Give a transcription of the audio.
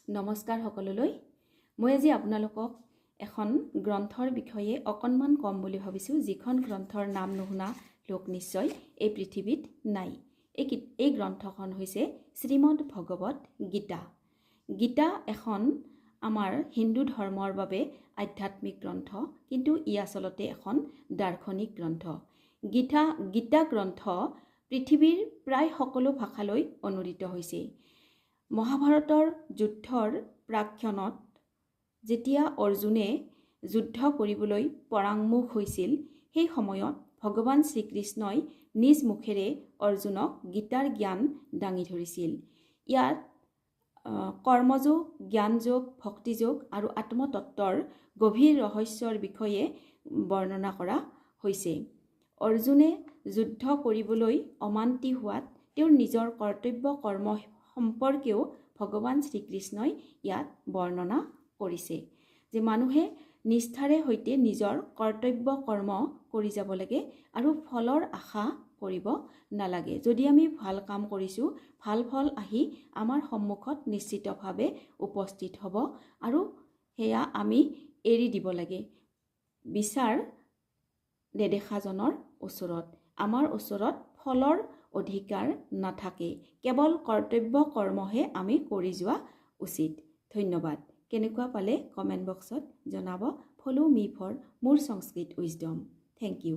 নমস্কাৰ সকলোলৈ। মই আজি আপোনালোকক এখন গ্ৰন্থৰ বিষয়ে অকণমান কম বুলি ভাবিছোঁ, যিখন গ্ৰন্থৰ নাম নুশুনা লোক নিশ্চয় এই পৃথিৱীত নাই। এই গ্ৰন্থখন হৈছে শ্ৰীমদ ভগৱত গীতা। গীতা এখন আমাৰ হিন্দু ধৰ্মৰ বাবে আধ্যাত্মিক গ্ৰন্থ, কিন্তু ই আচলতে এখন দাৰ্শনিক গ্ৰন্থ। গীতা গ্ৰন্থ পৃথিৱীৰ প্ৰায় সকলো ভাষালৈ অনুদিত হৈছে। মহাভাৰতৰ যুদ্ধৰ প্ৰাক্ষণত যেতিয়া অৰ্জুনে যুদ্ধ কৰিবলৈ পৰাংমুখ হৈছিল, সেই সময়ত ভগৱান শ্ৰীকৃষ্ণই নিজ মুখেৰে অৰ্জুনক গীতাৰ জ্ঞান দাঙি ধৰিছিল। ইয়াত কৰ্মযোগ, জ্ঞানযোগ, ভক্তিযোগ আৰু আত্মতত্বৰ গভীৰ ৰহস্যৰ বিষয়ে বৰ্ণনা কৰা হৈছে। অৰ্জুনে যুদ্ধ কৰিবলৈ অমান্তি হোৱাত তেওঁৰ নিজৰ কৰ্তব্য কৰ্ম সম্পৰ্কেও ভগৱান শ্ৰীকৃষ্ণই ইয়াত বৰ্ণনা কৰিছে, যে মানুহে নিষ্ঠাৰে সৈতে নিজৰ কৰ্তব্য কৰ্ম কৰি যাব লাগে আৰু ফলৰ আশা কৰিব নালাগে। যদি আমি ভাল কাম কৰিছোঁ, ভাল ফল আহি আমাৰ সন্মুখত নিশ্চিতভাৱে উপস্থিত হ'ব আৰু সেয়া আমি এৰি দিব লাগে। বিচাৰ নেদেখাজনৰ ওচৰত, আমাৰ ওচৰত ফলৰ অধিকাৰ নাথাকে, কেৱল কৰ্তব্য কৰ্মহে আমি কৰি যোৱা উচিত। ধন্যবাদ। কেনেকুৱা পালে কমেণ্ট বক্সত জনাব। ফ'ল' মি ফৰ মোৰ সংস্কৃত উইজডম। Thank U.